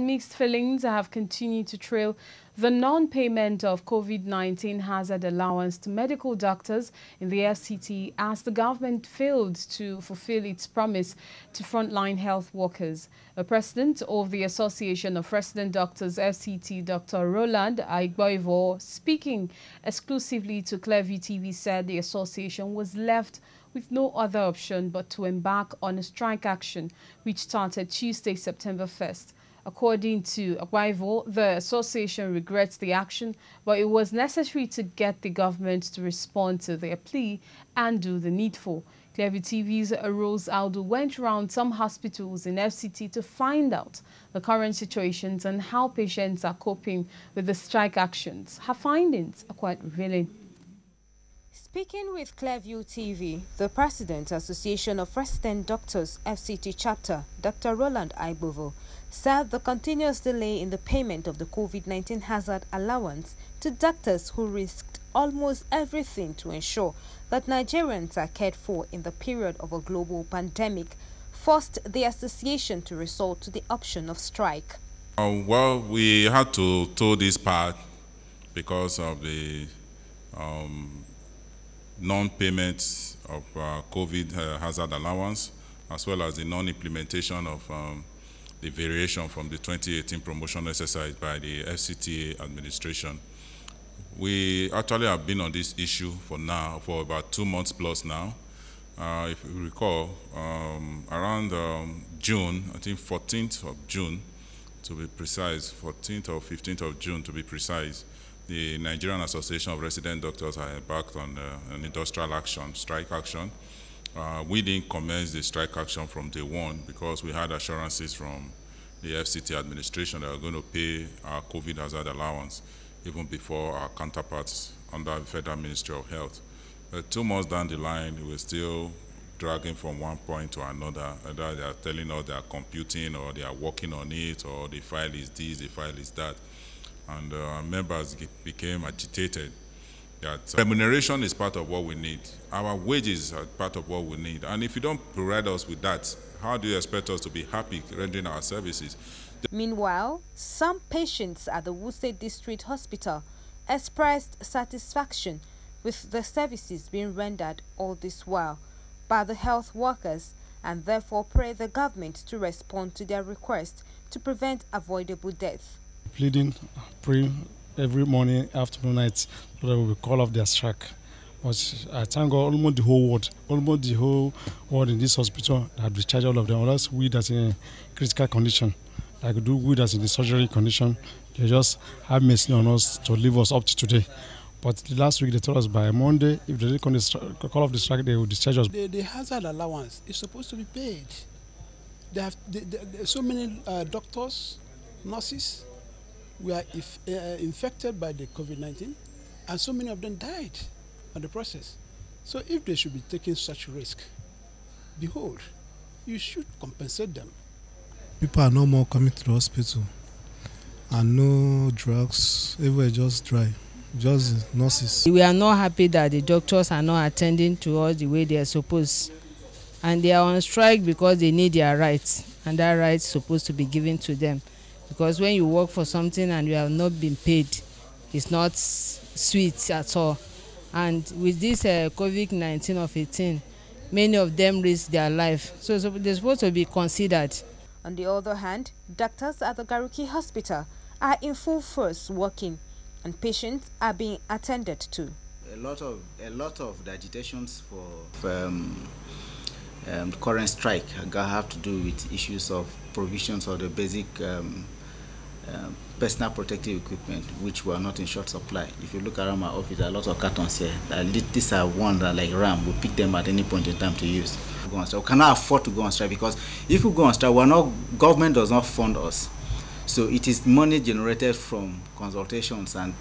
Mixed feelings have continued to trail the non-payment of COVID-19 hazard allowance to medical doctors in the FCT as the government failed to fulfill its promise to frontline health workers. The president of the Association of Resident Doctors FCT, Dr. Roland Aigboivo, speaking exclusively to Clearview TV, said the association was left with no other option but to embark on a strike action which started Tuesday, September 1st. According to Aigboivo, the association regrets the action, but it was necessary to get the government to respond to their plea and do the needful. Clearview TV's Rose Aldo went around some hospitals in FCT to find out the current situations and how patients are coping with the strike actions. Her findings are quite revealing. Speaking with Clearview TV, the President, Association of Resident Doctors FCT Chapter, Dr. Roland Aigboivo, said the continuous delay in the payment of the COVID-19 hazard allowance to doctors who risked almost everything to ensure that Nigerians are cared for in the period of a global pandemic forced the association to resort to the option of strike. Well, we had to toe this path because of the non-payment of COVID hazard allowance, as well as the non-implementation of the variation from the 2018 promotion exercise by the FCTA administration. We actually have been on this issue for about 2 months plus now. If you recall, around June, I think 14th of June to be precise, 14th or 15th of June to be precise, the Nigerian Association of Resident Doctors had embarked on an industrial action, strike action. We didn't commence the strike action from day one because we had assurances from the FCT administration that we were going to pay our COVID hazard allowance even before our counterparts under the Federal Ministry of Health. 2 months down the line, we're still dragging from one point to another. Either they are telling us they are computing or they are working on it, or the file is this, the file is that. And our members became agitated that remuneration is part of what we need. Our wages are part of what we need. And if you don't provide us with that, how do you expect us to be happy rendering our services? Meanwhile, some patients at the Wuse District Hospital expressed satisfaction with the services being rendered all this while by the health workers and therefore pray the government to respond to their request to prevent avoidable death. Pleading, praying every morning, afternoon, night, so that we will call off their strike. But I thank God, almost the whole world in this hospital had discharged all of them. Unless we that's in a critical condition, like do we that's in the surgery condition, they just have mercy on us to leave us up to today. But last week they told us by Monday, if they didn't call off the strike, they will discharge us. The hazard allowance is supposed to be paid. There are so many doctors, nurses were infected by the COVID-19, and so many of them died on the process. So if they should be taking such risk, behold, you should compensate them. People are no more coming to the hospital, and no drugs, everywhere just dry, just nurses. We are not happy that the doctors are not attending to us the way they are supposed, and they are on strike because they need their rights, and that right is supposed to be given to them. Because when you work for something and you have not been paid, it's not sweet at all. And with this COVID-19 of 18, many of them risk their life. So they're supposed to be considered. On the other hand, doctors at the Garuki Hospital are in full force working, and patients are being attended to. A lot of the agitations for the current strike have to do with issues of provisions of the basic personal protective equipment, which were not in short supply. If you look around my office, there are a lot of cartons here. These are ones that, like RAM, we pick them at any point in time to use. Go on strike. We cannot afford to go on strike because if we go on strike, government does not fund us. So it is money generated from consultations and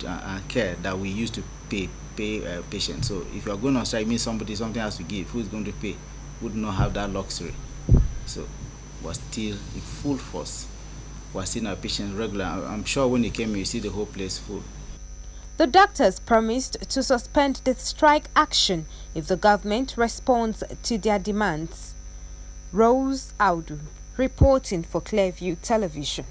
care that we use to pay patients. So if you are going on strike, it means something has to give. Who is going to pay? We do not have that luxury. So we're still in full force. We're seeing our patients regular. I'm sure when you came here, you see the whole place full. The doctors promised to suspend the strike action if the government responds to their demands. Rose Audu, reporting for Clearview Television.